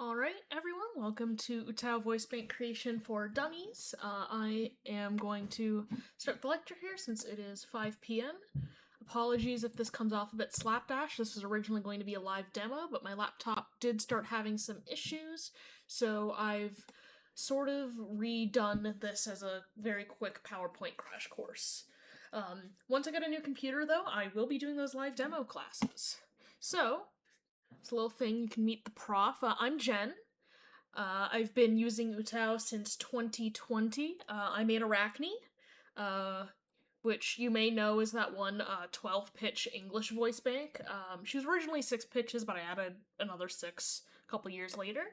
Alright, everyone, welcome to UTAU Voice Bank Creation for Dummies. I am going to start the lecture here since it is 5 p.m. Apologies if this comes off a bit slapdash. This was originally going to be a live demo, but my laptop did start having some issues, so I've sort of redone this as a very quick PowerPoint crash course. Once I get a new computer, though, I will be doing those live demo classes. So, it's a little thing, you can meet the prof. I'm Jen. I've been using UTAU since 2020. I made Arachne, which you may know is that one 12-pitch English voice bank. She was originally 6 pitches, but I added another 6 a couple years later.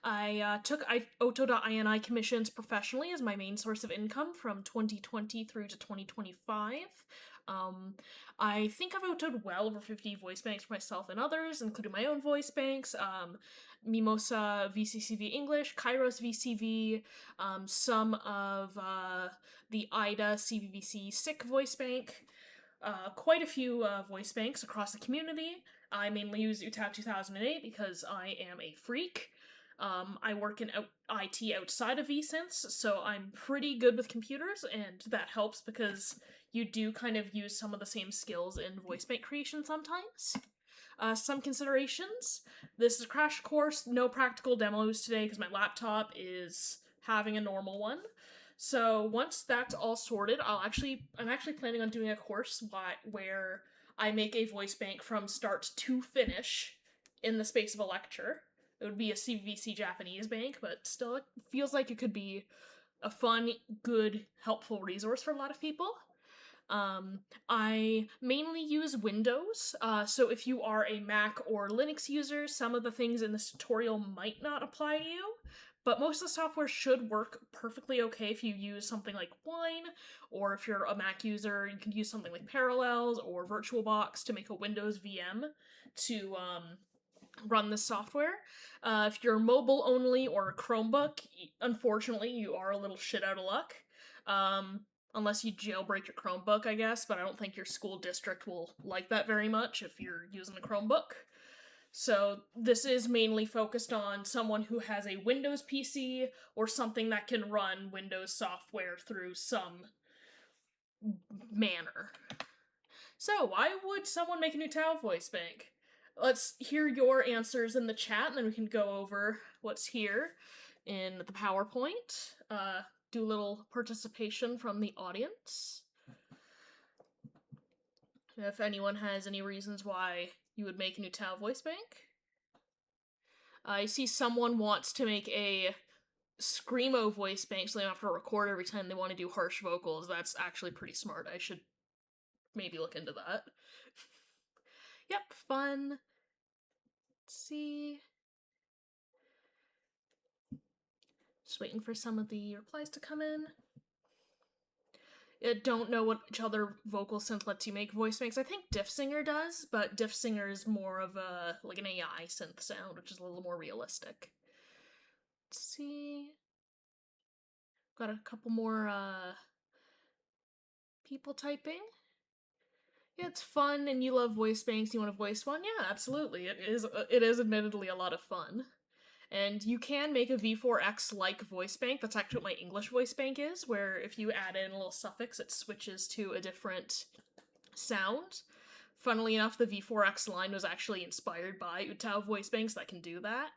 I took OTO.ini commissions professionally as my main source of income from 2020 through to 2025. I think I've OTO'd well over 50 voice banks for myself and others, including my own voice banks, Mimosa VCCV English, Kairos VCV, some of the IDA CVVC SICK voice bank, quite a few voice banks across the community. I mainly use UTAU 2008 because I am a freak. I work in IT outside of vSynths, so I'm pretty good with computers, and that helps because you do kind of use some of the same skills in voice bank creation sometimes. Some considerations. This is a crash course, no practical demos today because my laptop is having a normal one. So once that's all sorted, I'm actually planning on doing a course where I make a voice bank from start to finish in the space of a lecture. It would be a CVVC Japanese bank, but still it feels like it could be a fun, good, helpful resource for a lot of people. I mainly use Windows, so if you are a Mac or Linux user, some of the things in this tutorial might not apply to you, but most of the software should work perfectly okay if you use something like Wine, or if you're a Mac user, you can use something like Parallels or VirtualBox to make a Windows VM to run this software. If you're mobile only or a Chromebook, unfortunately, you are a little shit out of luck. Unless you jailbreak your Chromebook, I guess, but I don't think your school district will like that very much if you're using a Chromebook. So this is mainly focused on someone who has a Windows PC or something that can run Windows software through some manner. So why would someone make a UTAU voice bank? Let's hear your answers in the chat, and then we can go over what's here in the PowerPoint. Do a little participation from the audience. If anyone has any reasons why you would make a UTAU voice bank. I see someone wants to make a Screamo voice bank so they don't have to record every time they want to do harsh vocals. That's actually pretty smart. I should maybe look into that. Yep, fun. Let's see. Just waiting for some of the replies to come in. I don't know which other vocal synth lets you make voice banks. I think DiffSinger does, but DiffSinger is more of an AI synth sound, which is a little more realistic. Let's see. Got a couple more people typing. Yeah, it's fun, and you love voice banks. You want to voice one? Yeah, absolutely. It is admittedly a lot of fun. And you can make a V4X-like voice bank. That's actually what my English voice bank is, where if you add in a little suffix, it switches to a different sound. Funnily enough, the V4X line was actually inspired by UTAU voice banks that can do that.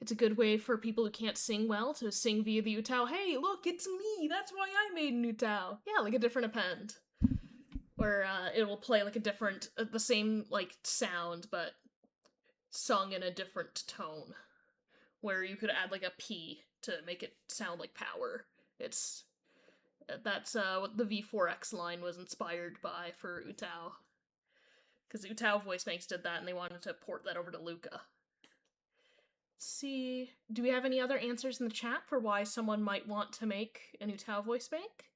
It's a good way for people who can't sing well to sing via the UTAU. Hey, look, it's me! That's why I made an UTAU! Yeah, like a different append. Where it will play like a different, the same, like, sound, but sung in a different tone, where you could add like a P to make it sound like power. That's what the V4X line was inspired by for UTAU. Because UTAU voice banks did that and they wanted to port that over to Luca. Let's see, do we have any other answers in the chat for why someone might want to make an UTAU voice bank?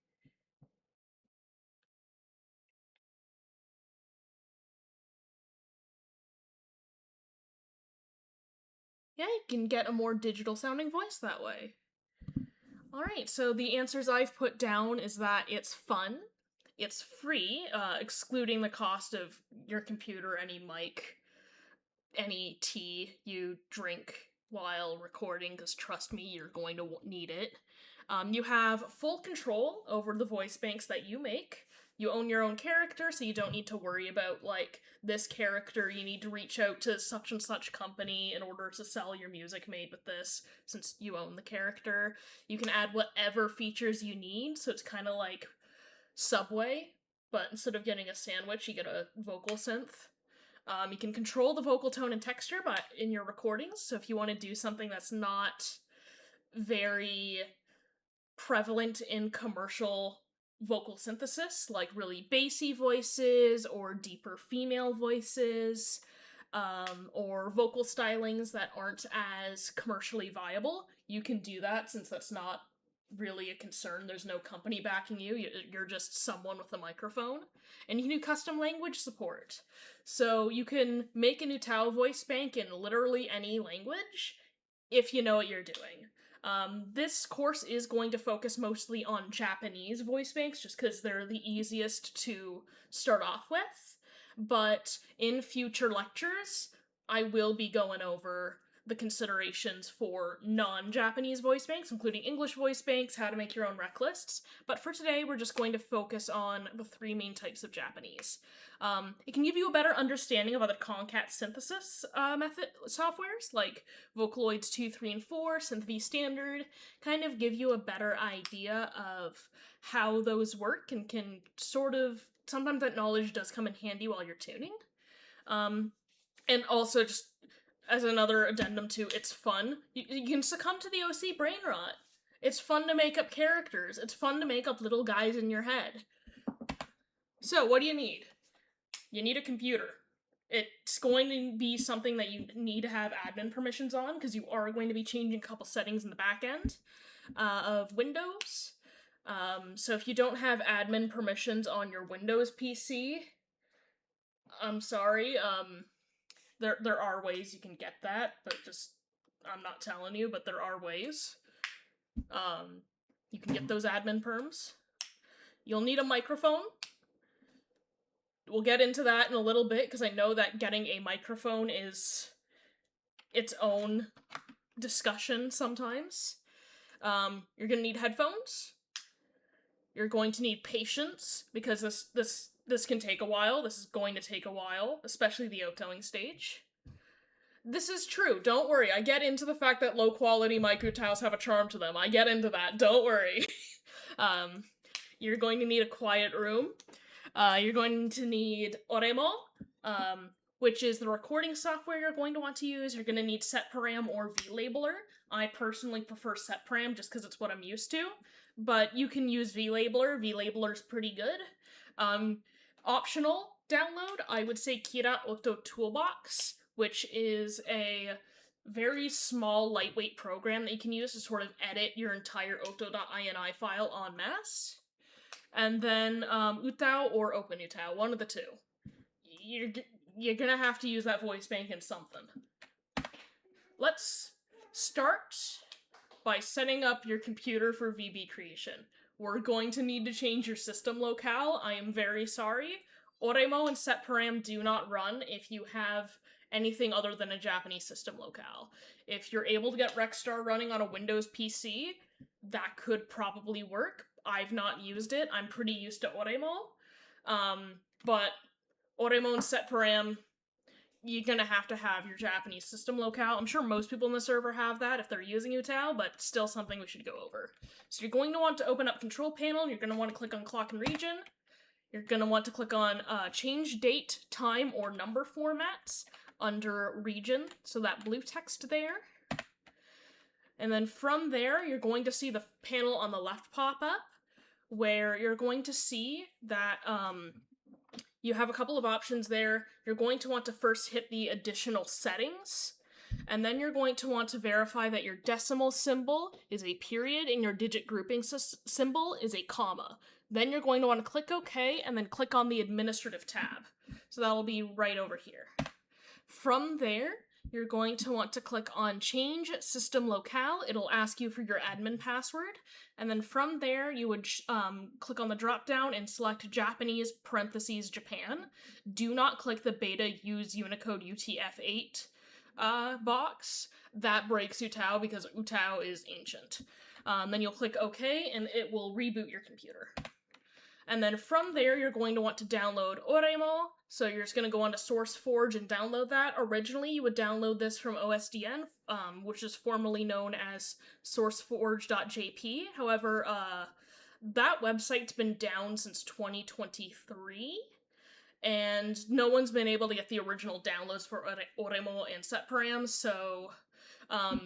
Yeah, you can get a more digital sounding voice that way. Alright, so the answers I've put down is that it's fun, it's free, excluding the cost of your computer, any mic, any tea you drink while recording, because trust me, you're going to need it. You have full control over the voice banks that you make. You own your own character, so you don't need to worry about, like, this character, you need to reach out to such and such company in order to sell your music made with this, since you own the character. You can add whatever features you need, so it's kind of like Subway, but instead of getting a sandwich, you get a vocal synth. You can control the vocal tone and texture in your recordings, so if you want to do something that's not very prevalent in commercial vocal synthesis, like really bassy voices or deeper female voices, or vocal stylings that aren't as commercially viable, you can do that since that's not really a concern. There's no company backing you. You're just someone with a microphone. And you can do custom language support. So you can make a UTAU voice bank in literally any language if you know what you're doing. This course is going to focus mostly on Japanese voice banks just because they're the easiest to start off with. But in future lectures, I will be going over the considerations for non-Japanese voice banks, including English voice banks, how to make your own rec lists. But for today, we're just going to focus on the three main types of Japanese. It can give you a better understanding of other concat synthesis method softwares, like Vocaloids 2, 3, and 4, SynthV Standard, kind of give you a better idea of how those work and can sort of, sometimes that knowledge does come in handy while you're tuning. And also just as another addendum to it's fun, you can succumb to the OC brain rot. It's fun to make up characters. It's fun to make up little guys in your head. So, what do you need? You need a computer. It's going to be something that you need to have admin permissions on, because you are going to be changing a couple settings in the back end of Windows. So if you don't have admin permissions on your Windows PC, I'm sorry, there are ways you can get that, but just, I'm not telling you, but there are ways. You can get those admin perms. You'll need a microphone. We'll get into that in a little bit, because I know that getting a microphone is its own discussion sometimes. You're gonna need headphones. You're going to need patience, because this can take a while. This is going to take a while, especially the outgoing stage. This is true, don't worry. I get into the fact that low-quality mic UTAUs have a charm to them. I get into that, don't worry. You're going to need a quiet room. You're going to need Oremo, which is the recording software you're going to want to use. You're going to need setparam or VLabeler. I personally prefer setparam just because it's what I'm used to, but you can use VLabeler. VLabeler's pretty good. Optional download, I would say Kira Auto Toolbox, which is a very small, lightweight program that you can use to sort of edit your entire auto.ini file en masse. And then UTAU or OpenUTAU, one of the two. You're gonna have to use that voice bank in something. Let's start by setting up your computer for VB creation. We're going to need to change your system locale. I am very sorry. Oremo and setparam do not run if you have anything other than a Japanese system locale. If you're able to get Rexstar running on a Windows PC, that could probably work. I've not used it. I'm pretty used to Oremo. But Oremo and setparam, you're gonna have to have your Japanese system locale. I'm sure most people in the server have that if they're using UTAU, but still something we should go over. So you're going to want to open up Control Panel. You're going to want to click on Clock and Region. You're going to want to click on Change Date, Time, or Number Formats under Region, so that blue text there. And then from there, you're going to see the panel on the left pop up, where you're going to see that you have a couple of options there. You're going to want to first hit the additional settings, and then you're going to want to verify that your decimal symbol is a period and your digit grouping symbol is a comma. Then you're going to want to click OK, and then click on the administrative tab. So that'll be right over here. From there, you're going to want to click on Change System Locale. It'll ask you for your admin password. And then from there, you would click on the drop-down and select Japanese parentheses Japan. Do not click the beta Use Unicode UTF-8 box. that breaks UTAU because UTAU is ancient. Then you'll click OK, and it will reboot your computer. And then from there, you're going to want to download Oremo. So you're just going to go onto SourceForge and download that. Originally, you would download this from OSDN, which is formerly known as sourceforge.jp. However, that website's been down since 2023, and no one's been able to get the original downloads for Oremo and setparams, so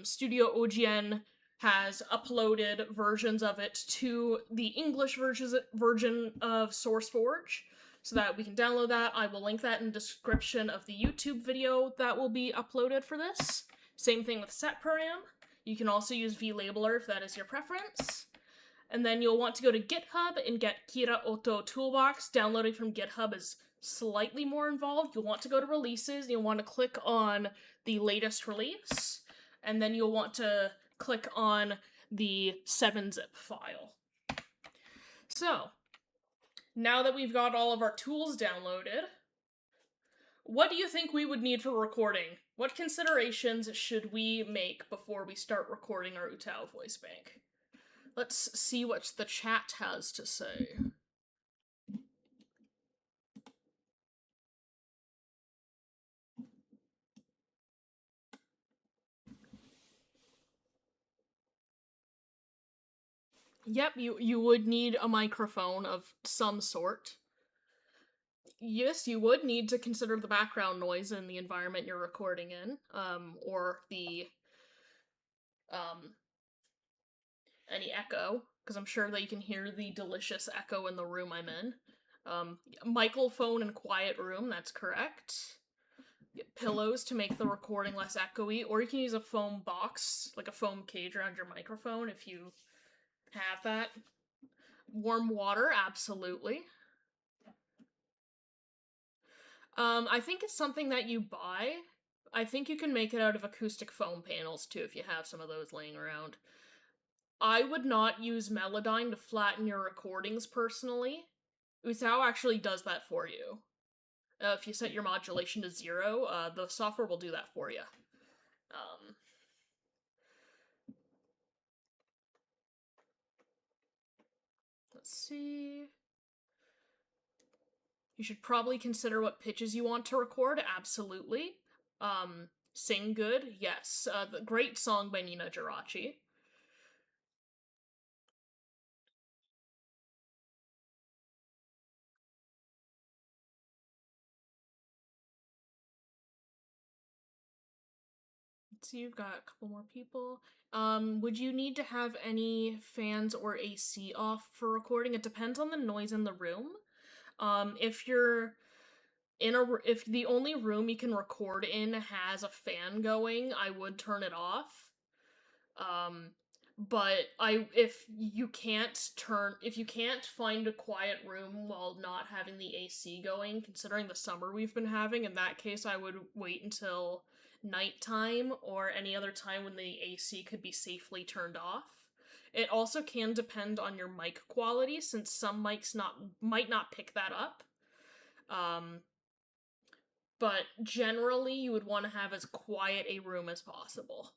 Studio OGN has uploaded versions of it to the English version of SourceForge, so that we can download that. I will link that in the description of the YouTube video that will be uploaded for this. Same thing with setparam. You can also use vLabeler if that is your preference. And then you'll want to go to GitHub and get Kira Oto Toolbox. Downloading from GitHub is slightly more involved. You'll want to go to releases, and you'll want to click on the latest release, and then you'll want to click on the 7-zip file. So, now that we've got all of our tools downloaded, what do you think we would need for recording? What considerations should we make before we start recording our UTAU voice bank? Let's see what the chat has to say. Yep, you would need a microphone of some sort. Yes, you would need to consider the background noise in the environment you're recording in, or the, any echo, because I'm sure that you can hear the delicious echo in the room I'm in. Microphone and quiet room, that's correct. Get pillows to make the recording less echoey, or you can use a foam box, like a foam cage around your microphone if you have that. Warm water, absolutely. I think it's something that you buy. I think you can make it out of acoustic foam panels too if you have some of those laying around. I would not use Melodyne to flatten your recordings personally. UTAU actually does that for you. If you set your modulation to 0, the software will do that for you. Let's see. You should probably consider what pitches you want to record, absolutely. Sing Good, yes. The great song by Nina Geraci. Let's see, you've got a couple more people. Would you need to have any fans or AC off for recording? It depends on the noise in the room. If you're if the only room you can record in has a fan going, I would turn it off. But if you can't find a quiet room while not having the AC going, considering the summer we've been having, in that case I would wait until nighttime or any other time when the AC could be safely turned off. It also can depend on your mic quality, since some mics might not pick that up. But generally you would want to have as quiet a room as possible.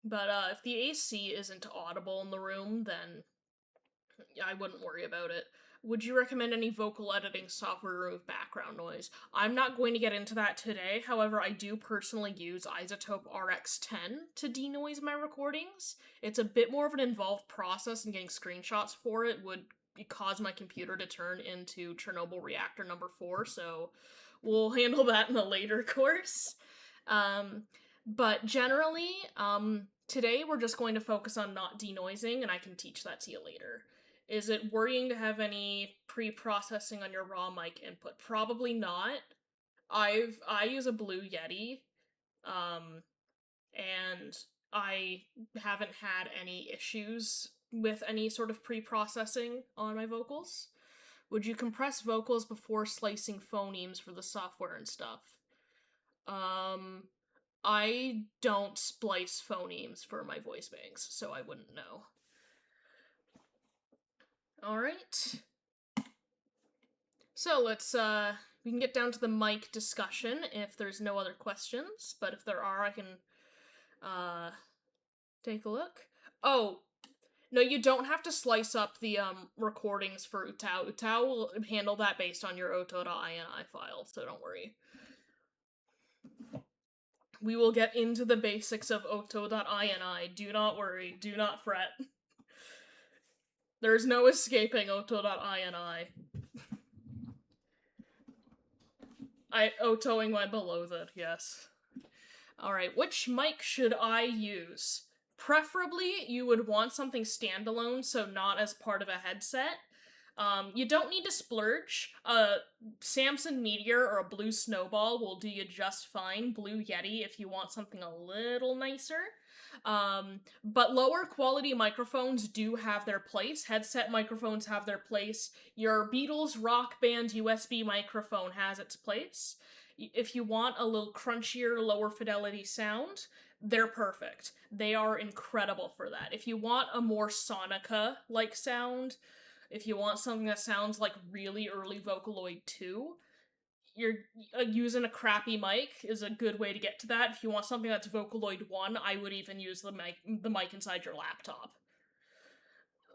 But if the AC isn't audible in the room, then I wouldn't worry about it. Would you recommend any vocal editing software to remove background noise? I'm not going to get into that today, however, I do personally use iZotope RX10 to denoise my recordings. It's a bit more of an involved process, and getting screenshots for it would cause my computer to turn into Chernobyl reactor number 4, so we'll handle that in a later course. But generally, today we're just going to focus on not denoising, and I can teach that to you later. Is it worrying to have any pre-processing on your raw mic input? Probably not. I use a Blue Yeti, and I haven't had any issues with any sort of pre-processing on my vocals. Would you compress vocals before slicing phonemes for the software and stuff? I don't splice phonemes for my voice banks, so I wouldn't know. Alright. So let's we can get down to the mic discussion if there's no other questions, but if there are, I can take a look. Oh, no, you don't have to slice up the recordings for UTAU. UTAU will handle that based on your oto.ini file, so don't worry. We will get into the basics of oto.ini. Do not worry. Do not fret. There's no escaping oto.ini. Otoing my below-it, yes. Alright, which mic should I use? Preferably, you would want something standalone, so not as part of a headset. You don't need to splurge. A Samson Meteor or a Blue Snowball will do you just fine. Blue Yeti if you want something a little nicer. But lower quality microphones do have their place. Headset microphones have their place. Your Beatles Rock Band USB microphone has its place. If you want a little crunchier, lower fidelity sound, they're perfect. They are incredible for that. If you want a more Sonica-like sound, if you want something that sounds like really early Vocaloid 2, you're using a crappy mic is a good way to get to that. If you want something that's Vocaloid 1, I would even use the mic inside your laptop.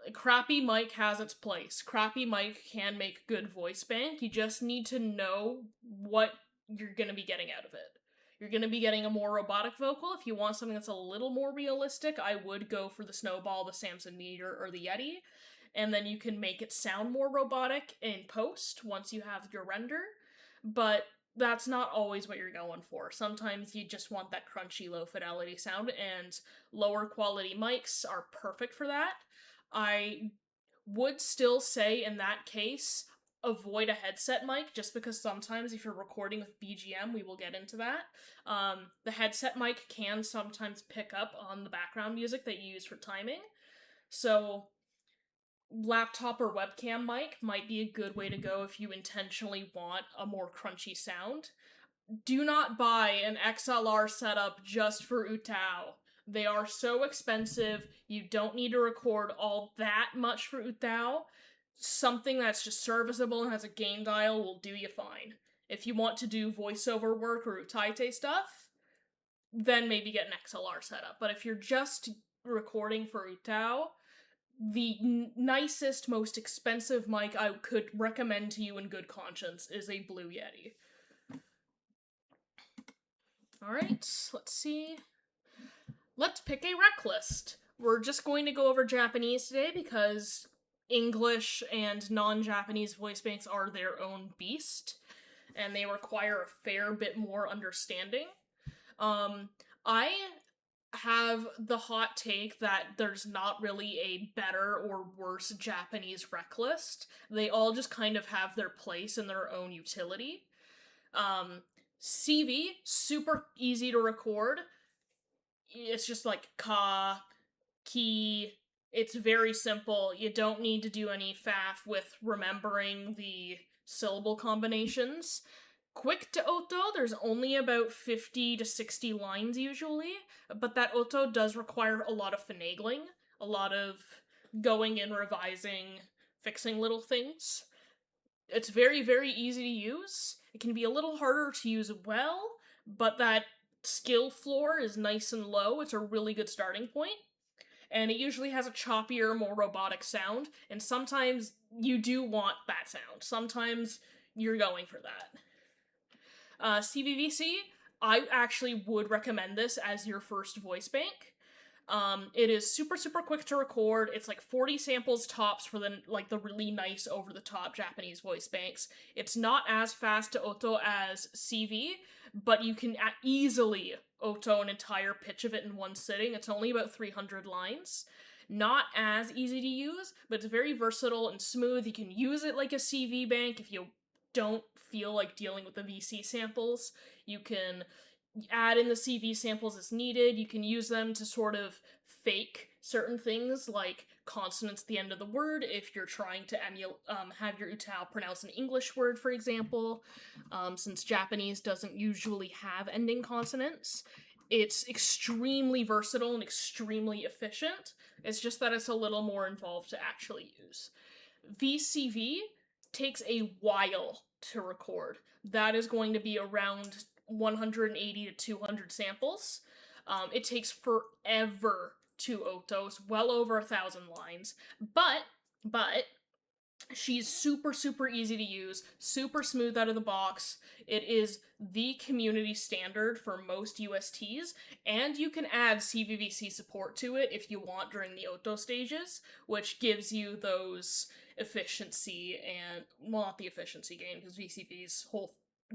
A crappy mic has its place. Crappy mic can make good voice bank. You just need to know what you're going to be getting out of it. You're going to be getting a more robotic vocal. If you want something that's a little more realistic, I would go for the Snowball, the Samson Meteor, or the Yeti. And then you can make it sound more robotic in post once you have your render. But that's not always what you're going for. Sometimes you just want that crunchy, low fidelity sound, and lower quality mics are perfect for that. I would still say in that case, avoid a headset mic, just because sometimes if you're recording with BGM, we will get into that. The headset mic can sometimes pick up on the background music that you use for timing. So laptop or webcam mic might be a good way to go if you intentionally want a more crunchy sound. Do not buy an XLR setup just for UTAU. They are so expensive, you don't need to record all that much for UTAU. Something that's just serviceable and has a gain dial will do you fine. If you want to do voiceover work or Utaite stuff, then maybe get an XLR setup. But if you're just recording for UTAU, the nicest, most expensive mic I could recommend to you in good conscience is a Blue Yeti. Alright, let's see. Let's pick a rec list. We're just going to go over Japanese today because English and non-Japanese voice banks are their own beast, and they require a fair bit more understanding. I have the hot take that there's not really a better or worse Japanese rec list. They all just kind of have their place and their own utility. CV, super easy to record. It's just like ka, ki. It's very simple. You don't need to do any faff with remembering the syllable combinations. Quick to oto, there's only about 50 to 60 lines usually, but that oto does require a lot of finagling, a lot of going and revising, fixing little things. It's very, very easy to use. It can be a little harder to use well, but that skill floor is nice and low. It's a really good starting point. And it usually has a choppier, more robotic sound, and sometimes you do want that sound. Sometimes you're going for that. CVVC, I actually would recommend this as your first voice bank. It is super, super quick to record. It's like 40 samples tops for the really nice over-the-top Japanese voice banks. It's not as fast to oto as CV, but you can easily oto an entire pitch of it in one sitting. It's only about 300 lines. Not as easy to use, but it's very versatile and smooth. You can use it like a CV bank if you don't feel like dealing with the VC samples. You can add in the CV samples as needed. You can use them to sort of fake certain things like consonants at the end of the word if you're trying to have your UTAU pronounce an English word, for example. Since Japanese doesn't usually have ending consonants, it's extremely versatile and extremely efficient. It's just that it's a little more involved to actually use. VCV takes a while to record. That is going to be around 180 to 200 samples. It takes forever to otos, well over 1,000 lines. But she's super, super easy to use, super smooth out of the box. It is the community standard for most USTs, and you can add CVVC support to it if you want during the auto stages, which gives you those efficiency and, well, not the efficiency gain, because VCV's whole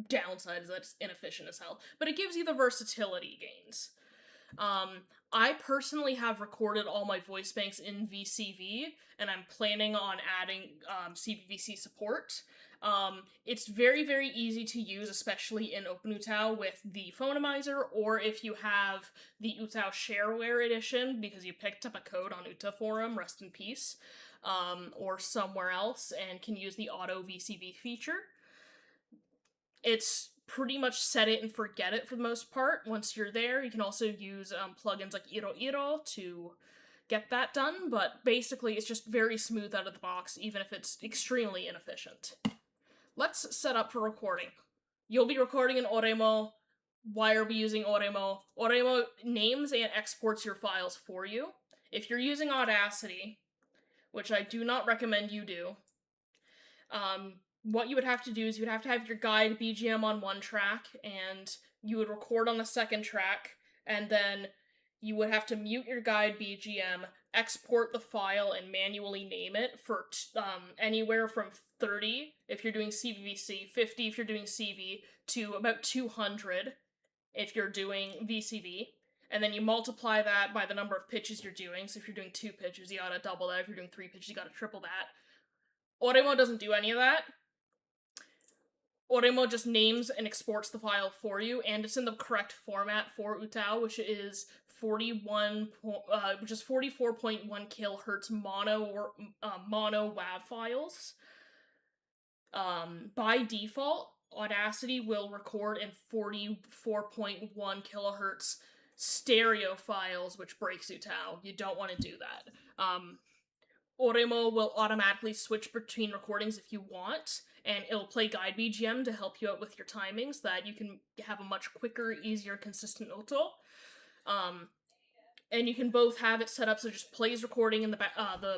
downside is that it's inefficient as hell, but it gives you the versatility gains. I personally have recorded all my voice banks in VCV, and I'm planning on adding CVVC support. It's very, very easy to use, especially in OpenUTAU with the Phonomizer, or if you have the UTAU Shareware edition, because you picked up a code on UTA Forum, rest in peace, or somewhere else, and can use the auto VCV feature. It's pretty much set it and forget it for the most part. Once you're there, you can also use plugins like Iro to get that done, but basically it's just very smooth out of the box, even if it's extremely inefficient. Let's set up for recording. You'll be recording in Oremo. Why are we using Oremo? Oremo names and exports your files for you. If you're using Audacity, which I do not recommend you do, what you would have to do is you would have to have your guide BGM on one track, and you would record on the second track, and then you would have to mute your guide BGM, export the file, and manually name it for anywhere from 30 if you're doing CVVC, 50 if you're doing CV, to about 200 if you're doing VCV. And then you multiply that by the number of pitches you're doing. So if you're doing 2 pitches, you gotta double that. If you're doing 3 pitches, you gotta triple that. Oremo doesn't do any of that. Oremo just names and exports the file for you, and it's in the correct format for UTAU, which is 44.1 kilohertz mono WAV files. By default, Audacity will record in 44.1 kilohertz stereo files, which breaks UTAU. You don't want to do that. Oremo will automatically switch between recordings if you want, and it'll play guide BGM to help you out with your timing so that you can have a much quicker, easier, consistent auto. And you can both have it set up so it just plays recording in the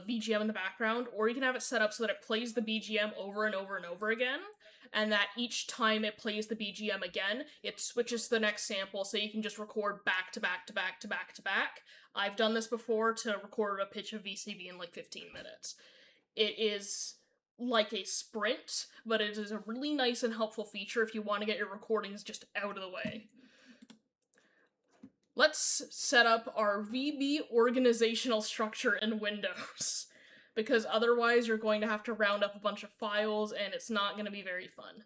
BGM in the background, or you can have it set up so that it plays the BGM over and over and over again, and that each time it plays the BGM again, it switches to the next sample, so you can just record back to back to back to back to back. I've done this before to record a pitch of VCV in like 15 minutes. It is like a sprint, but it is a really nice and helpful feature if you want to get your recordings just out of the way. Let's set up our VB organizational structure in Windows, because otherwise you're going to have to round up a bunch of files and it's not going to be very fun.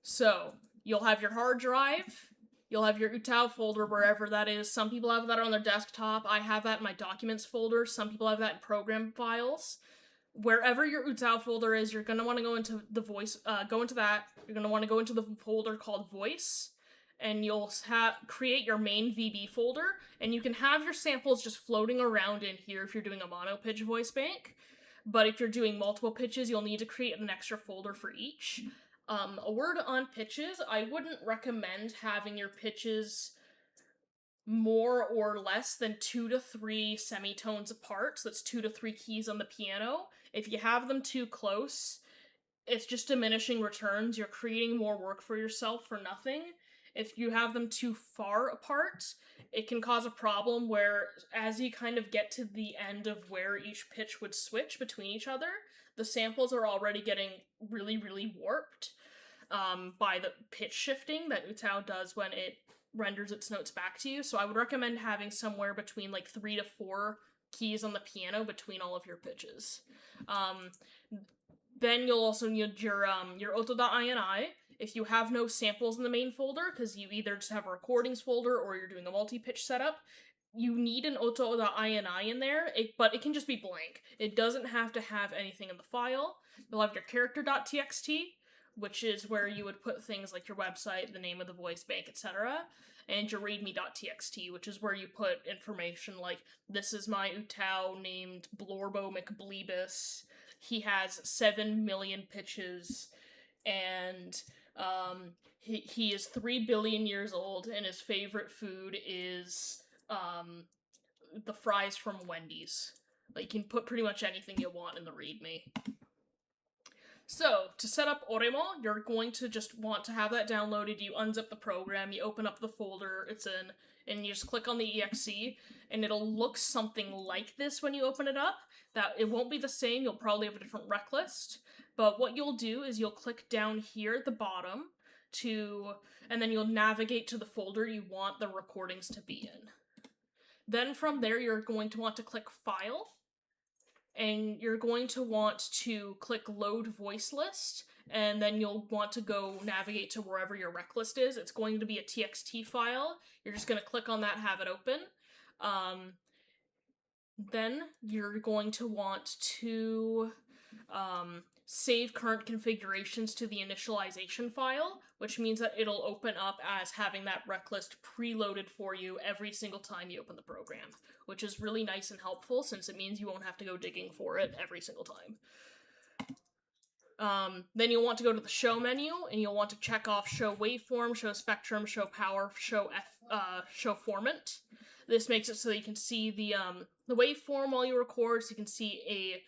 So, you'll have your hard drive, you'll have your UTAU folder wherever that is. Some people have that on their desktop. I have that in my documents folder. Some people have that in program files. Wherever your UTAU folder is, you're going to want to go into the voice, You're going to want to go into the folder called voice, and you'll create your main VB folder, and you can have your samples just floating around in here if you're doing a mono pitch voice bank. But if you're doing multiple pitches, you'll need to create an extra folder for each. A word on pitches, I wouldn't recommend having your pitches more or less than 2 to 3 semitones apart, so that's 2 to 3 keys on the piano. If you have them too close, it's just diminishing returns. You're creating more work for yourself for nothing. If you have them too far apart, it can cause a problem where as you kind of get to the end of where each pitch would switch between each other, the samples are already getting really, really warped by the pitch shifting that UTAU does when it renders its notes back to you. So I would recommend having somewhere between like 3 to 4 keys on the piano between all of your pitches. Then you'll also need your auto.ini. If you have no samples in the main folder, because you either just have a recordings folder or you're doing a multi-pitch setup, you need an auto.ini in there, but it can just be blank. It doesn't have to have anything in the file. You'll have your character.txt, which is where you would put things like your website, the name of the voice bank, etc., and your readme.txt, which is where you put information like, this is my UTAU named Blorbo McBleebus. he has 7 million pitches, and he is 3 billion years old, and his favorite food is the fries from Wendy's. Like, you can put pretty much anything you want in the README. So, to set up Oremo, you're going to just want to have that downloaded. You unzip the program, you open up the folder it's in, and you just click on the exe, and it'll look something like this when you open it up. That it won't be the same, you'll probably have a different rec list, but what you'll do is you'll click down here at the bottom and then you'll navigate to the folder you want the recordings to be in. Then from there, you're going to want to click File, and you're going to want to click Load Voice List, and then you'll want to go navigate to wherever your rec list is. It's going to be a TXT file. You're just going to click on that, have it open. Then you're going to want to save current configurations to the initialization file, which means that it'll open up as having that rec list preloaded for you every single time you open the program, which is really nice and helpful since it means you won't have to go digging for it every single time. Then you'll want to go to the show menu, and you'll want to check off show waveform, show spectrum, show power, show formant. This makes it so that you can see the waveform while you record, so you can see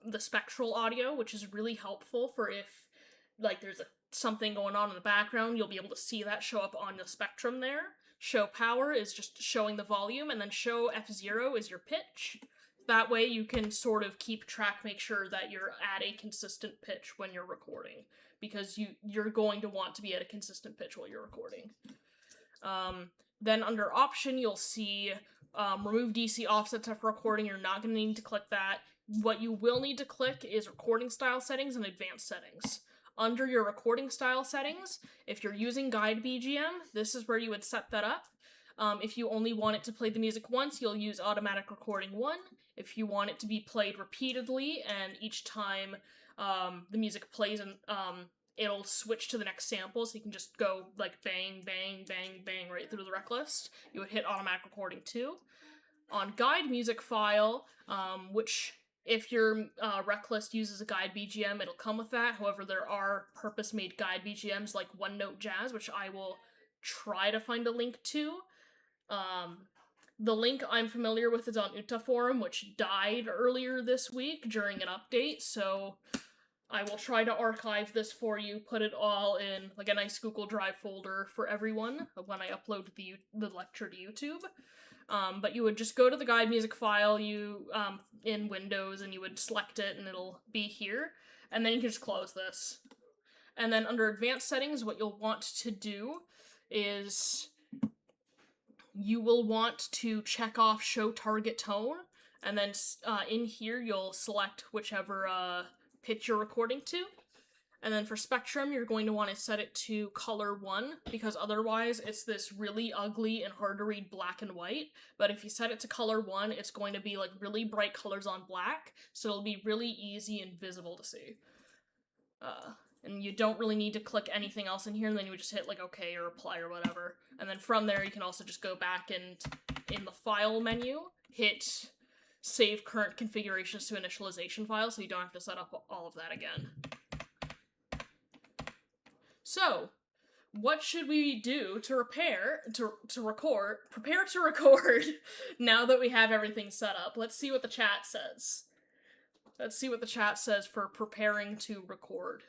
the spectral audio, which is really helpful for if, like, there's something going on in the background, you'll be able to see that show up on the spectrum there. Show power is just showing the volume, and then show F0 is your pitch. That way you can sort of keep track, make sure that you're at a consistent pitch when you're recording, because you're going to want to be at a consistent pitch while you're recording. Then under option, you'll see remove DC offsets after recording. You're not going to need to click that. What you will need to click is recording style settings and advanced settings. Under your recording style settings, if you're using guide BGM, this is where you would set that up. If you only want it to play the music once, you'll use automatic recording 1. If you want it to be played repeatedly, and each time the music plays, and it'll switch to the next sample, so you can just go like bang, bang, bang, bang right through the rec list, you would hit automatic recording 2. On guide music file, which if your rec list uses a guide BGM, it'll come with that. However, there are purpose-made guide BGMs like One Note Jazz, which I will try to find a link to. The link I'm familiar with is on UTAU forum, which died earlier this week during an update, so I will try to archive this for you, put it all in like a nice Google Drive folder for everyone when I upload the lecture to YouTube. But you would just go to the guide music file in Windows, and you would select it, and it'll be here, and then you can just close this. And then under advanced settings, what you'll want to do is you will want to check off show target tone, and then in here you'll select whichever pitch you're recording to. And then for spectrum, you're going to want to set it to color 1, because otherwise it's this really ugly and hard to read black and white. But if you set it to color 1, it's going to be like really bright colors on black, so it'll be really easy and visible to see. And you don't really need to click anything else in here, and then you would just hit like OK or apply or whatever. And then from there, you can also just go back and in the file menu, hit save current configurations to initialization file, so you don't have to set up all of that again. So, what should we do to prepare to record now that we have everything set up? Let's see what the chat says. Let's see what the chat says for preparing to record.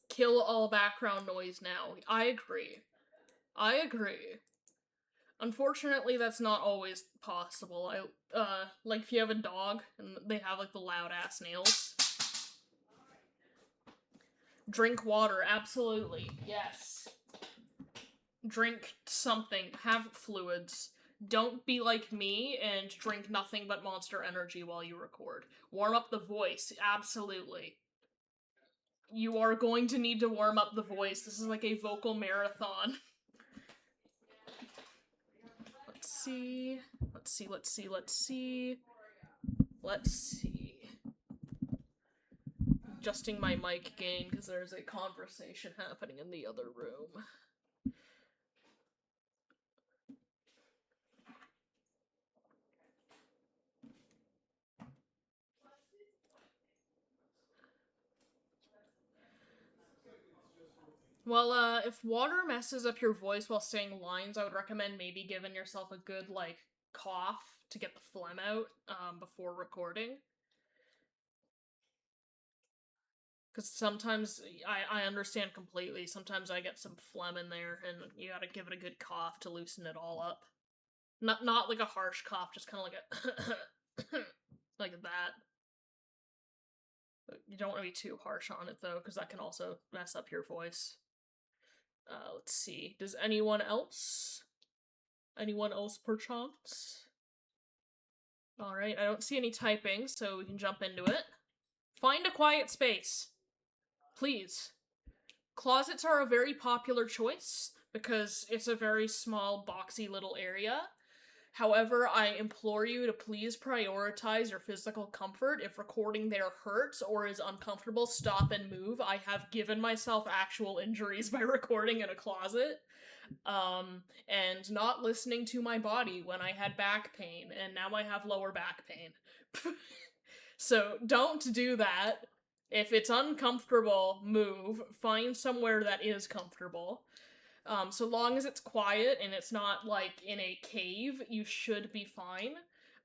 Kill all background noise now. I agree. Unfortunately, that's not always possible. Like if you have a dog and they have like the loud ass nails. Drink water, absolutely. Yes. Drink something. Have fluids. Don't be like me and drink nothing but Monster Energy while you record. Warm up the voice, absolutely. You are going to need to warm up the voice. This is like a vocal marathon. Let's see. Adjusting my mic gain because there's a conversation happening in the other room. Well, if water messes up your voice while saying lines, I would recommend maybe giving yourself a good, like, cough to get the phlegm out before recording. Because sometimes I understand completely. Sometimes I get some phlegm in there, and you gotta give it a good cough to loosen it all up. Not like a harsh cough, just kind of like a like that. You don't want to be too harsh on it though, because that can also mess up your voice. Let's see. Does anyone else? Anyone else perchance? All right, I don't see any typing, so we can jump into it. Find a quiet space, please. Closets are a very popular choice because it's a very small, boxy little area. However, I implore you to please prioritize your physical comfort. If recording there hurts or is uncomfortable, stop and move. I have given myself actual injuries by recording in a closet. And not listening to my body when I had back pain, and now I have lower back pain. So don't do that. If it's uncomfortable, move. Find somewhere that is comfortable. So long as it's quiet and it's not like in a cave, you should be fine.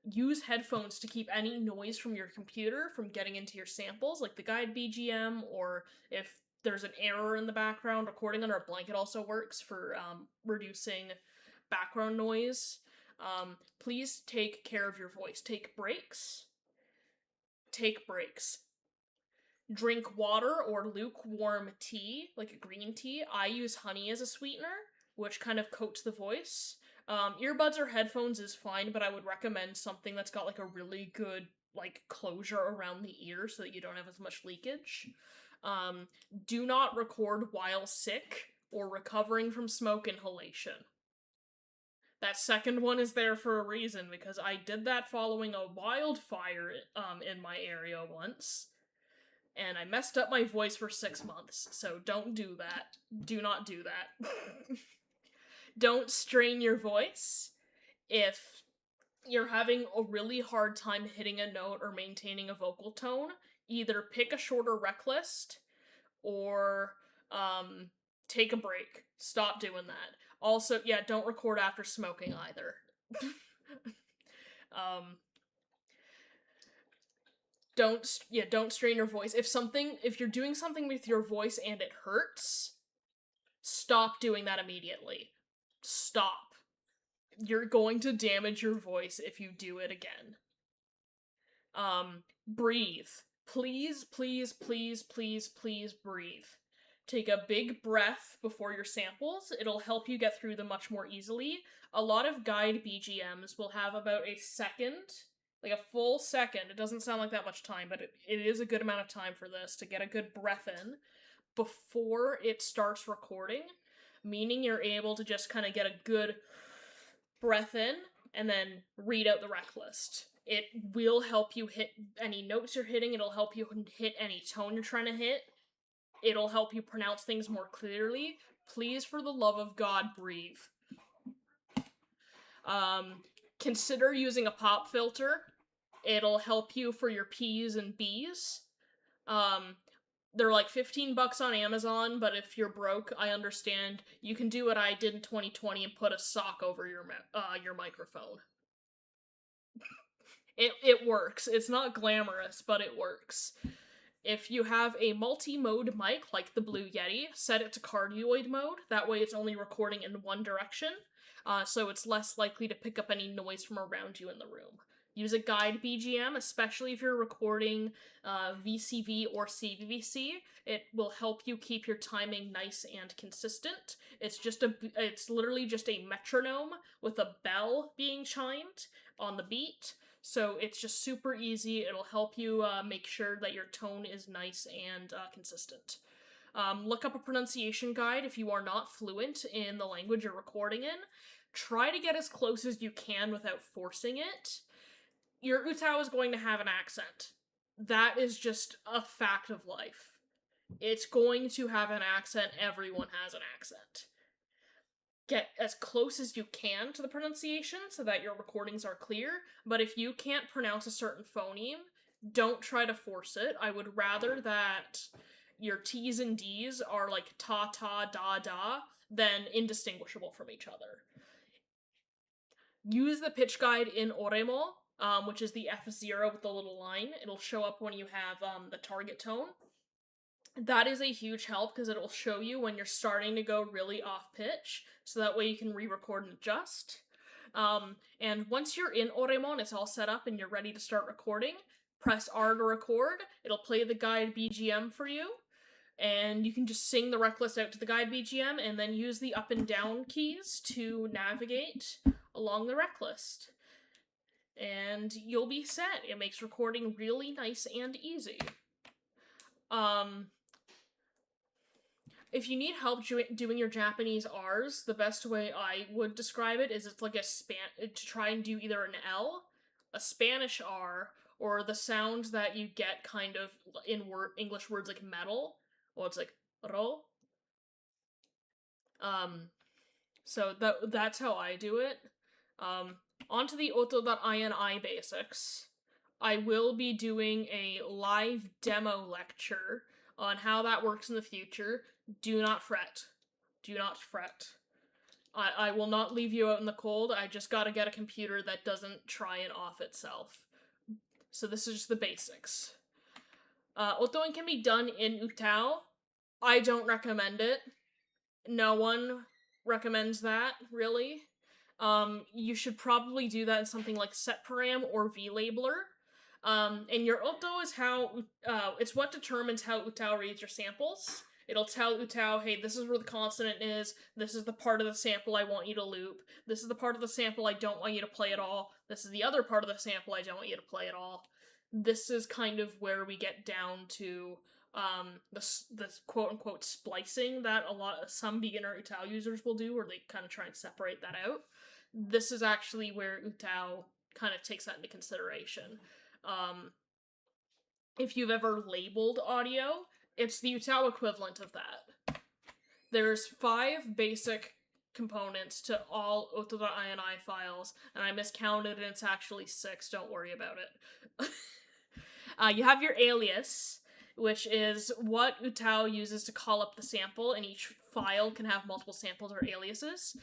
Use headphones to keep any noise from your computer from getting into your samples, like the guide BGM, or if there's an error in the background, recording under a blanket also works for reducing background noise. Please take care of your voice. Take breaks. Take breaks. Drink water or lukewarm tea, like a green tea. I use honey as a sweetener, which kind of coats the voice. Earbuds or headphones is fine, but I would recommend something that's got like a really good like closure around the ear so that you don't have as much leakage. Do not record while sick or recovering from smoke inhalation. That second one is there for a reason because I did that following a wildfire in my area once and I messed up my voice for 6 months, so don't do that. Do not do that. Don't strain your voice. If you're having a really hard time hitting a note or maintaining a vocal tone, either pick a shorter rec list or take a break. Stop doing that. Also, yeah, don't record after smoking either. Don't strain your voice. If you're doing something with your voice and it hurts, stop doing that immediately. Stop. You're going to damage your voice if you do it again. Breathe. Please, please, please, please, please breathe. Take a big breath before your samples. It'll help you get through them much more easily. A lot of guide BGMs will have about a second, like a full second. It doesn't sound like that much time, but it is a good amount of time for this to get a good breath in before it starts recording, meaning you're able to just kind of get a good breath in and then read out the rec list. It will help you hit any notes you're hitting. It'll help you hit any tone you're trying to hit. It'll help you pronounce things more clearly. Please, for the love of God, breathe. Consider using a pop filter. It'll help you for your P's and B's. They're like $15 on Amazon, but if you're broke, I understand. You can do what I did in 2020 and put a sock over your microphone. It works. It's not glamorous, but it works. If you have a multi-mode mic, like the Blue Yeti, set it to cardioid mode. That way it's only recording in one direction, so it's less likely to pick up any noise from around you in the room. Use a guide BGM, especially if you're recording VCV or CVC. It will help you keep your timing nice and consistent. It's literally just a metronome with a bell being chimed on the beat. So it's just super easy. It'll help you make sure that your tone is nice and consistent. Look up a pronunciation guide if you are not fluent in the language you're recording in. Try to get as close as you can without forcing it. Your UTAU is going to have an accent. That is just a fact of life. It's going to have an accent. Everyone has an accent. Get as close as you can to the pronunciation so that your recordings are clear, but if you can't pronounce a certain phoneme, don't try to force it. I would rather that your T's and D's are like ta ta da da, then indistinguishable from each other. Use the pitch guide in Oremo, which is the F0 with the little line. It'll show up when you have the target tone. That is a huge help because it'll show you when you're starting to go really off pitch, so that way you can re-record and adjust. And once you're in Oremo and it's all set up and you're ready to start recording, press R to record. It'll play the guide BGM for you, and you can just sing the rec list out to the guide BGM and then use the up and down keys to navigate along the rec list. And you'll be set. It makes recording really nice and easy. If you need help doing your Japanese R's, the best way I would describe it is it's like to try and do either an L, a Spanish R, or the sounds that you get kind of in English words like metal. Well, it's like ro. So that's how I do it. Onto the oto.ini basics. I will be doing a live demo lecture on how that works in the future. Do not fret. Do not fret. I will not leave you out in the cold. I just gotta get a computer that doesn't try and off itself. So this is just the basics. Otoing can be done in UTAU. I don't recommend it. No one recommends that, really. You should probably do that in something like setparam or VLabeler. And your Oto is how, it's what determines how UTAU reads your samples. It'll tell UTAU, hey, this is where the consonant is, this is the part of the sample I want you to loop, this is the part of the sample I don't want you to play at all, this is the other part of the sample I don't want you to play at all. This is kind of where we get down to the quote-unquote splicing that some beginner UTAU users will do, where they kind of try and separate that out. This is actually where UTAU kind of takes that into consideration. If you've ever labeled audio, it's the UTAU equivalent of that. There's 5 basic components to all oto.ini files, and I miscounted and it's actually 6, don't worry about it. You have your alias, which is what UTAU uses to call up the sample, and each file can have multiple samples or aliases.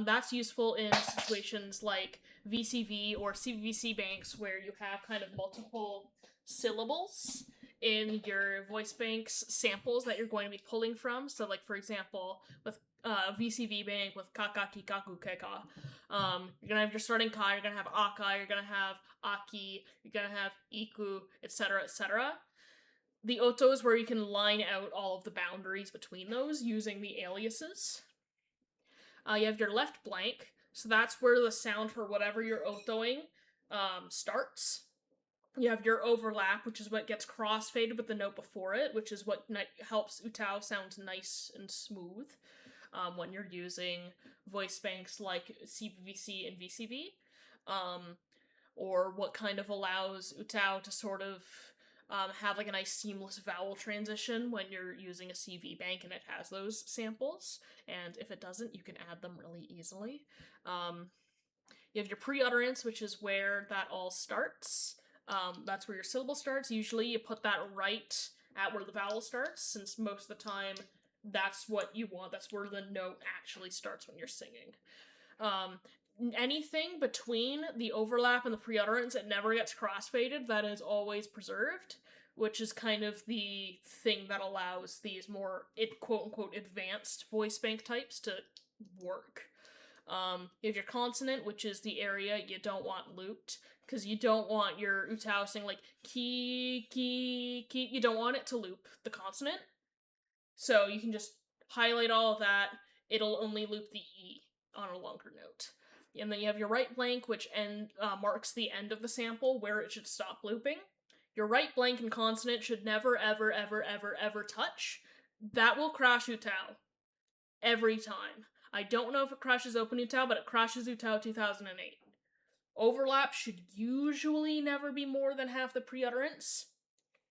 That's useful in situations like VCV or CVC banks where you have kind of multiple syllables in your voice bank's samples that you're going to be pulling from. So, like, for example, with VCV bank with kaka, kikaku, keka, you're gonna have your starting ka, you're gonna have aka, you're gonna have aki, you're gonna have iku, etc., etc. The oto is where you can line out all of the boundaries between those using the aliases. You have your left blank, so that's where the sound for whatever you're otoing starts. You have your overlap, which is what gets crossfaded with the note before it, which is what helps UTAU sound nice and smooth when you're using voice banks like CVC and VCV, or what kind of allows UTAU to sort of have like a nice seamless vowel transition when you're using a CV bank and it has those samples, and if it doesn't, you can add them really easily. You have your pre-utterance, which is where that all starts. That's where your syllable starts. Usually you put that right at where the vowel starts, since most of the time that's what you want. That's where the note actually starts when you're singing. Anything between the overlap and the pre-utterance, it never gets crossfaded. That is always preserved, which is kind of the thing that allows these more, quote-unquote, advanced voice bank types to work. You have your consonant, which is the area you don't want looped, because you don't want your UTAU saying like ki, ki, ki. You don't want it to loop the consonant. So you can just highlight all of that. It'll only loop the E on a longer note. And then you have your right blank, which marks the end of the sample where it should stop looping. Your right blank and consonant should never, ever, ever, ever, ever touch. That will crash UTAU. Every time. I don't know if it crashes Open UTAU, but it crashes UTAU 2008. Overlap should usually never be more than half the pre-utterance,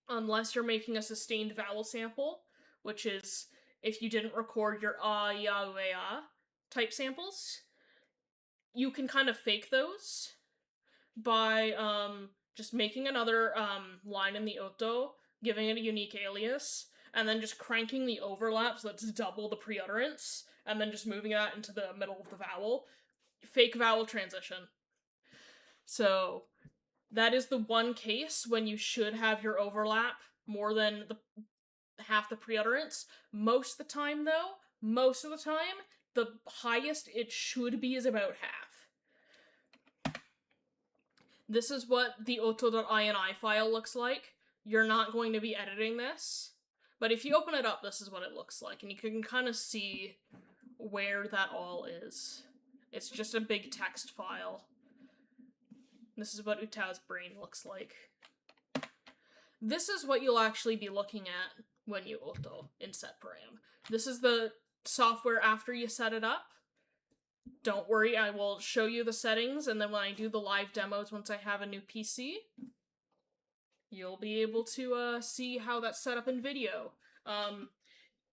unless you're making a sustained vowel sample, which is if you didn't record your ya, ue, type samples. You can kind of fake those by just making another line in the oto, giving it a unique alias, and then just cranking the overlap so that's double the pre-utterance, and then just moving that into the middle of the vowel. Fake vowel transition. So that is the one case when you should have your overlap more than half the pre-utterance. Most of the time, though, the highest it should be is about half. This is what the oto.ini file looks like. You're not going to be editing this, but if you open it up, this is what it looks like, and you can kind of see where that all is. It's just a big text file. This is what UTAU's brain looks like. This is what you'll actually be looking at when you auto in setparam. This is the software after you set it up. Don't worry, I will show you the settings, and then when I do the live demos once I have a new PC, you'll be able to see how that's set up in video.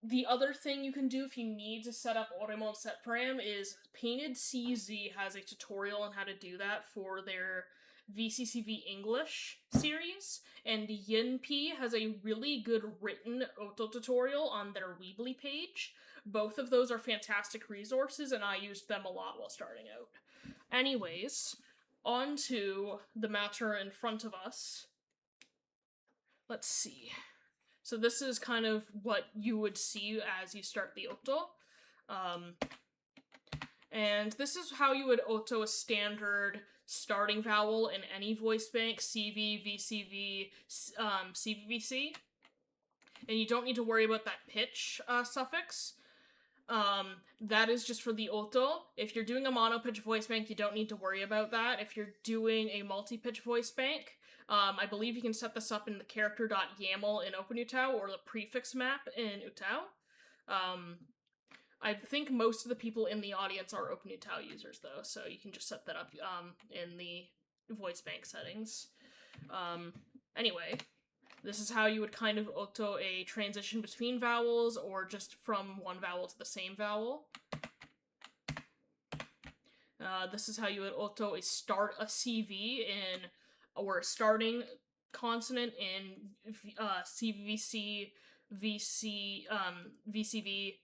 The other thing you can do if you need to set up Oremo and setparam is Painted CZ has a tutorial on how to do that for their VCCV English series, and Yinp has a really good written auto tutorial on their Weebly page. Both of those are fantastic resources, and I used them a lot while starting out. Anyways, on to the matter in front of us. Let's see. So this is kind of what you would see as you start the auto. And this is how you would auto a standard starting vowel in any voice bank, CV, VCV, CVVC. And you don't need to worry about that pitch suffix. That is just for the auto. If you're doing a mono-pitch voice bank, you don't need to worry about that. If you're doing a multi-pitch voice bank, I believe you can set this up in the character.yaml in OpenUTAU or the prefix map in UTAU. I think most of the people in the audience are OpenUTAU users, though, so you can just set that up in the voice bank settings. Anyway, this is how you would kind of auto a transition between vowels or just from one vowel to the same vowel. This is how you would auto start a CV or a starting consonant in CVVC, VCV,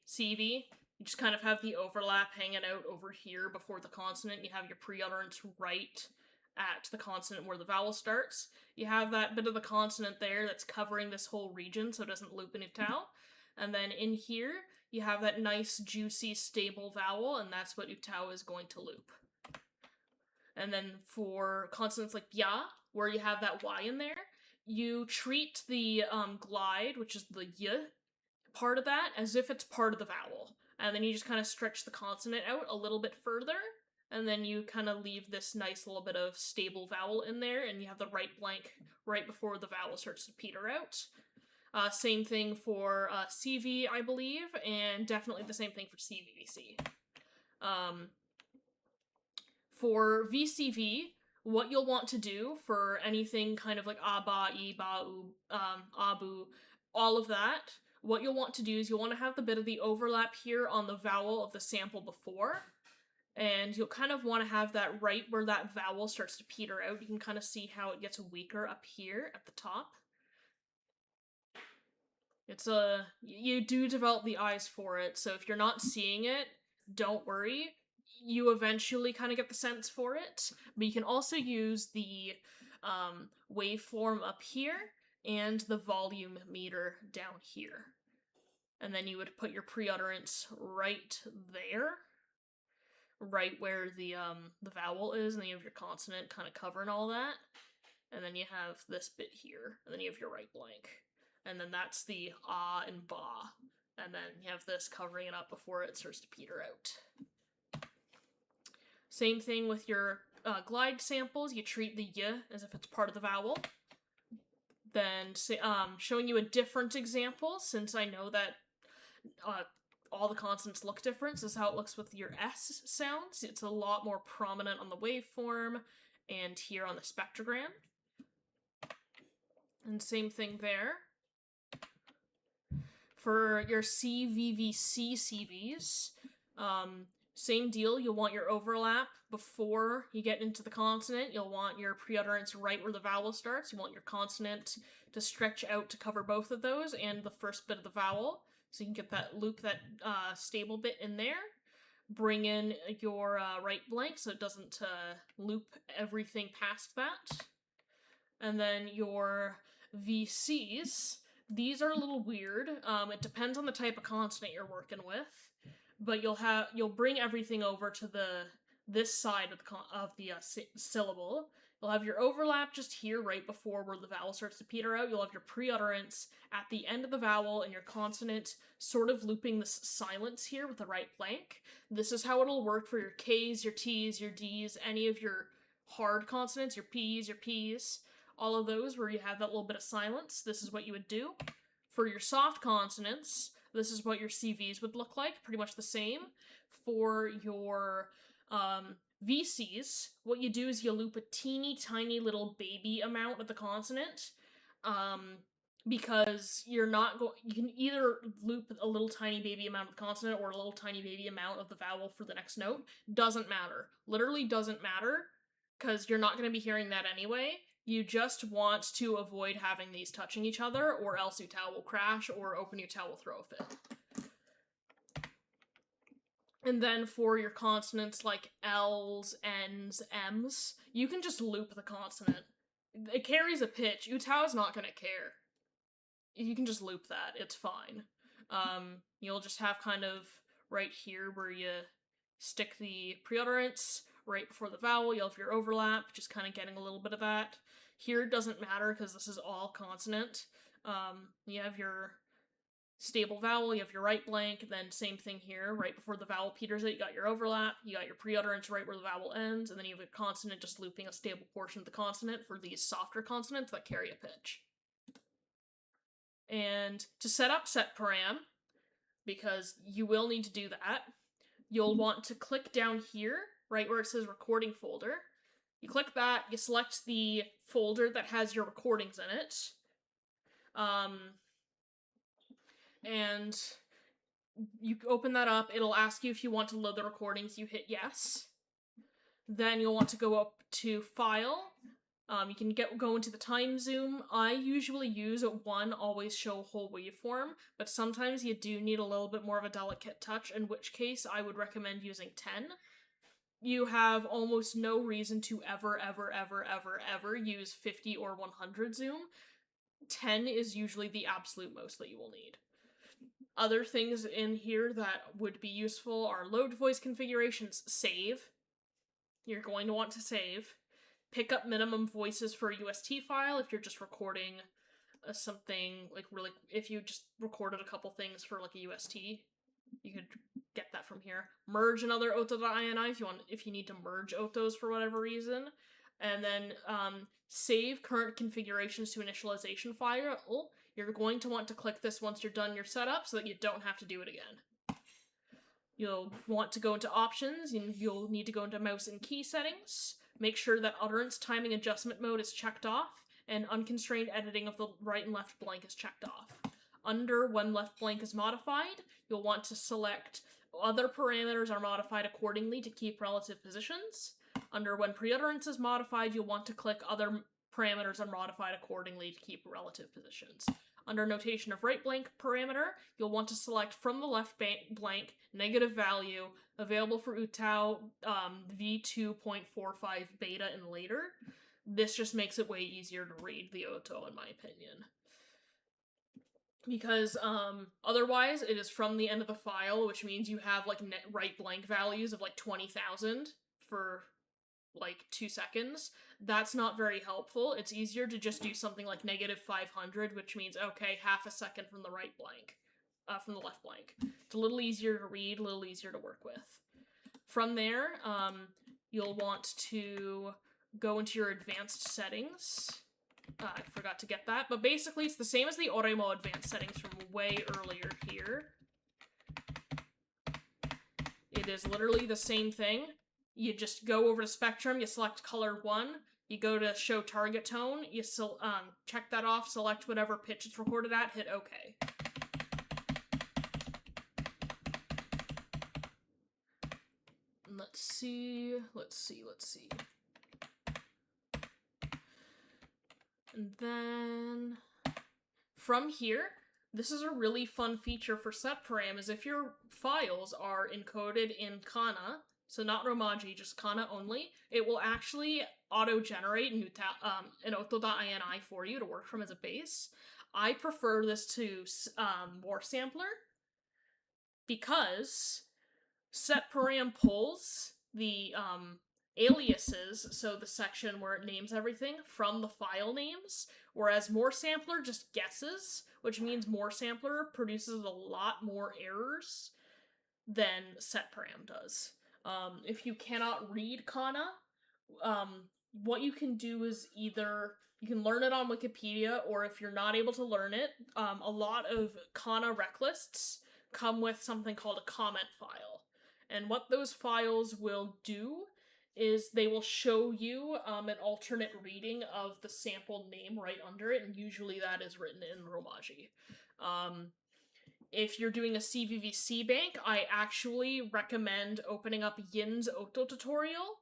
CV. You just kind of have the overlap hanging out over here before the consonant. You have your pre-utterance right at the consonant where the vowel starts. You have that bit of the consonant there that's covering this whole region so it doesn't loop in UTAU. And then in here, you have that nice, juicy, stable vowel, and that's what UTAU is going to loop. And then for consonants like bya, where you have that Y in there, you treat the glide, which is the y part of that, as if it's part of the vowel. And then you just kind of stretch the consonant out a little bit further, and then you kind of leave this nice little bit of stable vowel in there, and you have the right blank right before the vowel starts to peter out. Same thing for CV, I believe, and definitely the same thing for CVVC. For VCV, what you'll want to do for anything kind of like aba, iba, abu, all of that, what you'll want to do is you'll want to have the bit of the overlap here on the vowel of the sample before, and you'll kind of want to have that right where that vowel starts to peter out. You can kind of see how it gets weaker up here at the top. It's you do develop the eyes for it, so if you're not seeing it, don't worry. You eventually kind of get the sense for it, but you can also use the waveform up here and the volume meter down here. And then you would put your pre-utterance right there, right where the vowel is, and then you have your consonant kind of covering all that. And then you have this bit here, and then you have your right blank. And then that's the ah and ba. And then you have this covering it up before it starts to peter out. Same thing with your glide samples. You treat the y as if it's part of the vowel. Then showing you a different example, since I know that all the consonants look different. This is how it looks with your S sounds. It's a lot more prominent on the waveform and here on the spectrogram. And same thing there. For your CVVC CVs, Same deal, you'll want your overlap before you get into the consonant. You'll want your pre-utterance right where the vowel starts. You want your consonant to stretch out to cover both of those and the first bit of the vowel. So you can get that loop, that stable bit in there. Bring in your right blank so it doesn't loop everything past that. And then your VCs. These are a little weird. It depends on the type of consonant you're working with, but you'll bring everything over to this side of the syllable. You'll have your overlap just here right before where the vowel starts to peter out. You'll have your pre-utterance at the end of the vowel and your consonant sort of looping this silence here with the right blank. This is how it'll work for your K's, your T's, your D's, any of your hard consonants, your P's, all of those where you have that little bit of silence. This is what you would do. For your soft consonants, this is what your CVs would look like, pretty much the same. For your VCs, what you do is you loop a teeny tiny little baby amount of the consonant, because you can either loop a little tiny baby amount of the consonant or a little tiny baby amount of the vowel for the next note. Doesn't matter. Literally doesn't matter, because you're not going to be hearing that anyway. You just want to avoid having these touching each other, or else UTAU will crash, or Open UTAU will throw a fit. And then for your consonants like L's, N's, M's, you can just loop the consonant. It carries a pitch. UTAU is not going to care. You can just loop that. It's fine. You'll just have kind of right here where you stick the pre-utterance right before the vowel. You'll have your overlap, just kind of getting a little bit of that. Here it doesn't matter because this is all consonant. You have your stable vowel, you have your right blank, then same thing here, right before the vowel peters out, you got your overlap, you got your pre-utterance right where the vowel ends, and then you have a consonant just looping a stable portion of the consonant for these softer consonants that carry a pitch. And to set up set param, because you will need to do that, you'll want to click down here, right where it says recording folder. You click that, you select the folder that has your recordings in it. And you open that up, it'll ask you if you want to load the recordings, you hit yes. Then you'll want to go up to File. You can go into the time zoom. I usually use 1, always show whole waveform, but sometimes you do need a little bit more of a delicate touch, in which case I would recommend using 10. You have almost no reason to ever use 50 or 100 zoom. 10 is usually the absolute most that you will need. Other things in here that would be useful are load voice configurations, save. You're going to want to save. Pick up minimum voices for a UST file if you're just recording something, like really, if you just recorded a couple things for like a UST, you could get that from here. Merge another auto.ini if you need to merge autos for whatever reason. And then save current configurations to initialization file. You're going to want to click this once you're done your setup so that you don't have to do it again. You'll want to go into options, and you'll need to go into mouse and key settings. Make sure that utterance timing adjustment mode is checked off, and unconstrained editing of the right and left blank is checked off. Under when left blank is modified, you'll want to select other parameters are modified accordingly to keep relative positions. Under when pre-utterance is modified, you'll want to click other parameters are modified accordingly to keep relative positions. Under notation of right blank parameter, you'll want to select from the left blank negative value available for UTAU v2.45 beta and later. This just makes it way easier to read the auto, in my opinion. Because otherwise it is from the end of the file, which means you have like right blank values of like 20,000 for like 2 seconds. That's not very helpful. It's easier to just do something like -500, which means, okay, half a second from the right blank, from the left blank. It's a little easier to read, a little easier to work with. From there, you'll want to go into your advanced settings. I forgot to get that, but basically it's the same as the Oremo advanced settings from way earlier here. It is literally the same thing. You just go over to spectrum, you select color 1, you go to show target tone, you check that off, select whatever pitch it's recorded at, hit OK. let's see. And then from here, this is a really fun feature for setparam, is if your files are encoded in kana, so not Romaji, just kana only, it will actually auto-generate an auto.ini for you to work from as a base. I prefer this to More Sampler, because setparam pulls the aliases, so the section where it names everything, from the file names, whereas More Sampler just guesses, which means More Sampler produces a lot more errors than setparam does. If you cannot read kana, what you can do is either you can learn it on Wikipedia, or if you're not able to learn it, a lot of kana rec lists come with something called a comment file. And what those files will do is they will show you an alternate reading of the sample name right under it, and usually that is written in Romaji. If you're doing a CVVC bank, I actually recommend opening up Yin's Auto tutorial,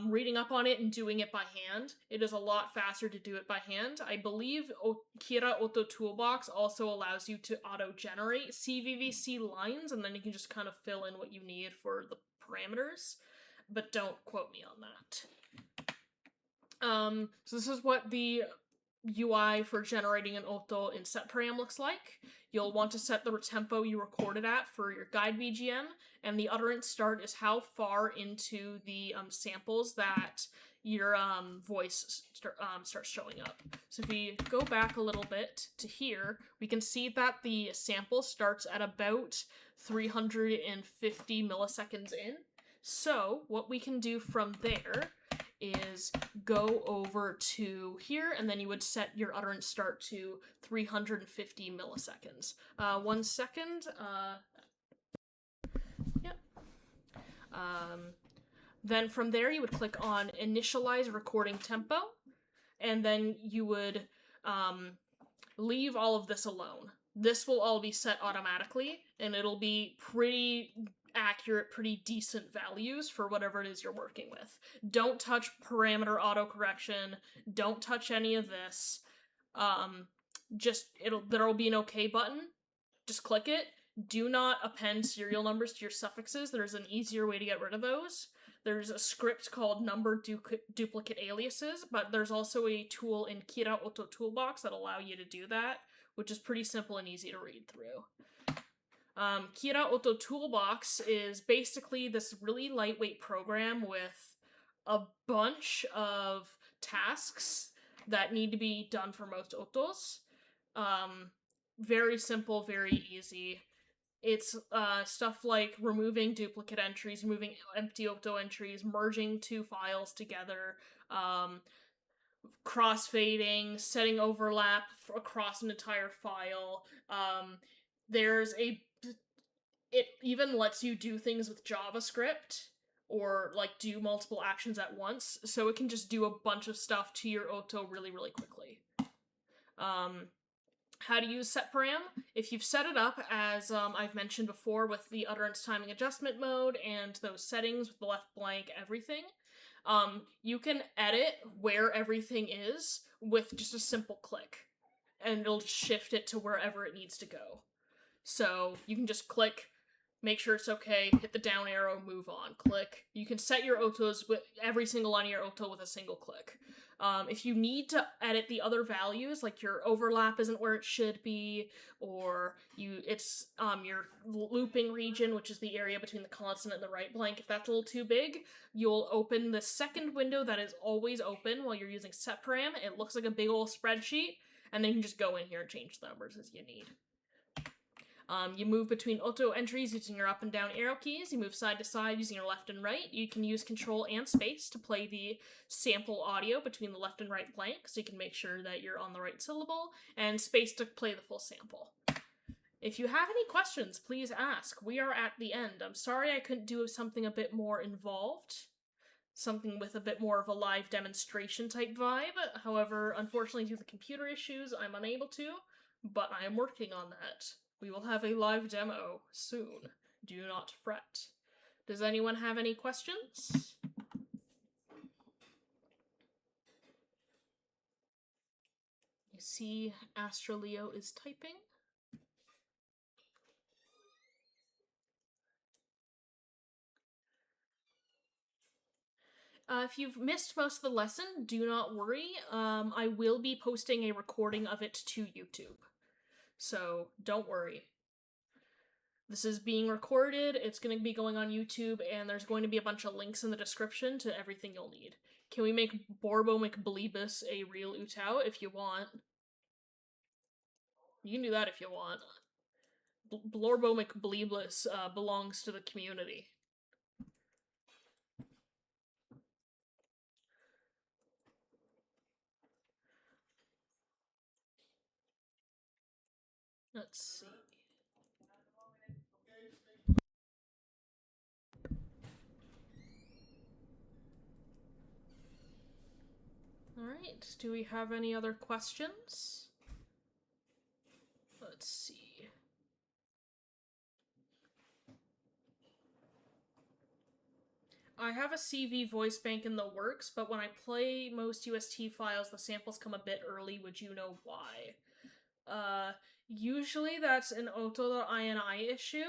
reading up on it and doing it by hand. It is a lot faster to do it by hand. I believe Kira Auto Toolbox also allows you to auto-generate CVVC lines, and then you can just kind of fill in what you need for the parameters, but don't quote me on that. So this is what the UI for generating an auto in setparam looks like. You'll want to set the tempo you recorded at for your guide BGM, and the utterance start is how far into the samples that your voice starts showing up. So if we go back a little bit to here, we can see that the sample starts at about 350 milliseconds in. So what we can do from there is go over to here, and then you would set your utterance start to 350 milliseconds. 1 second. Then from there, you would click on Initialize Recording Tempo, and then you would leave all of this alone. This will all be set automatically, and it'll be pretty accurate, pretty decent values for whatever it is you're working with. Don't touch parameter autocorrection. Don't touch any of this. There'll be an OK button. Just click it. Do not append serial numbers to your suffixes. There's an easier way to get rid of those. There's a script called number duplicate aliases, but there's also a tool in Kira Auto Toolbox that allow you to do that, which is pretty simple and easy to read through. Kira Auto Toolbox is basically this really lightweight program with a bunch of tasks that need to be done for most autos. Very simple, very easy. It's stuff like removing duplicate entries, removing empty auto entries, merging two files together, crossfading, setting overlap across an entire file. It even lets you do things with JavaScript, or like do multiple actions at once, so it can just do a bunch of stuff to your auto really, really quickly. How to use setparam? If you've set it up as I've mentioned before with the utterance timing adjustment mode and those settings with the left blank, everything, you can edit where everything is with just a simple click, and it'll shift it to wherever it needs to go. So you can just click, make sure it's okay, hit the down arrow, move on, click. You can set your autos with every single line of your auto with a single click. If you need to edit the other values, like your overlap isn't where it should be, or it's your looping region, which is the area between the consonant and the right blank, if that's a little too big, you'll open the second window that is always open while you're using setparam. It looks like a big old spreadsheet, and then you can just go in here and change the numbers as you need. You move between auto entries using your up and down arrow keys. You move side to side using your left and right. You can use Control and Space to play the sample audio between the left and right blank, so you can make sure that you're on the right syllable, and Space to play the full sample. If you have any questions, please ask. We are at the end. I'm sorry I couldn't do something a bit more involved, something with a bit more of a live demonstration type vibe. However, unfortunately, due to the computer issues, I'm unable to, but I am working on that. We will have a live demo soon. Do not fret. Does anyone have any questions? You see Astroleo is typing. If you've missed most of the lesson, do not worry. I will be posting a recording of it to YouTube. So don't worry. This is being recorded, it's going to be going on YouTube, and there's going to be a bunch of links in the description to everything you'll need. Can we make Borbo McBleebus a real UTAU if you want? You can do that if you want. Blorbo McBleebus belongs to the community. Let's see. Alright, do we have any other questions? Let's see. I have a CV voice bank in the works, but when I play most UST files, the samples come a bit early. Would you know why? Usually that's an Auto.ini issue,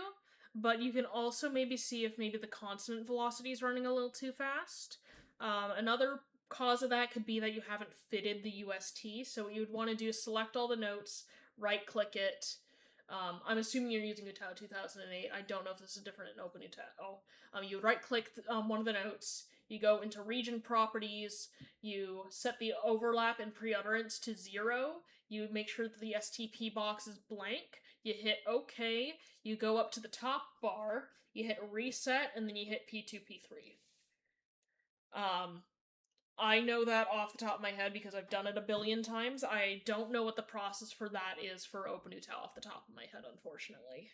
but you can also maybe see if maybe the consonant velocity is running a little too fast. Another cause of that could be that you haven't fitted the UST, so what you would want to do is select all the notes, right-click it. I'm assuming you're using UTAU 2008. I don't know if this is different in OpenUTAU. You would right-click one of the notes, you go into region properties, you set the overlap and pre-utterance to 0, you make sure that the STP box is blank, you hit OK, you go up to the top bar, you hit reset, and then you hit P2, P3. I know that off the top of my head because I've done it a billion times. I don't know what the process for that is for OpenUTAU off the top of my head, unfortunately.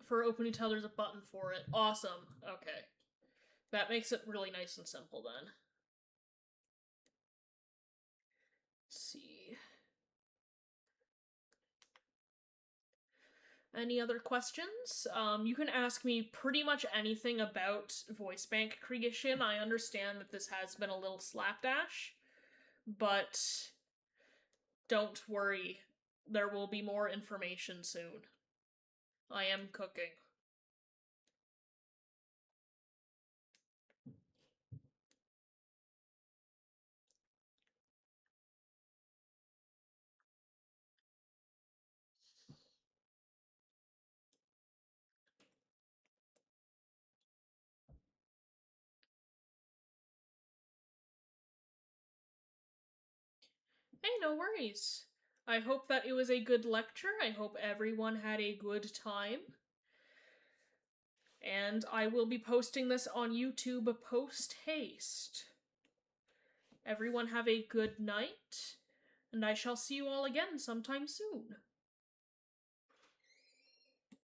For OpenUTAU, there's a button for it. Awesome. Okay. That makes it really nice and simple then. Let's see. Any other questions? You can ask me pretty much anything about voice bank creation. I understand that this has been a little slapdash, but don't worry. There will be more information soon. I am cooking. Hey, no worries. I hope that it was a good lecture. I hope everyone had a good time. And I will be posting this on YouTube post-haste. Everyone have a good night, and I shall see you all again sometime soon.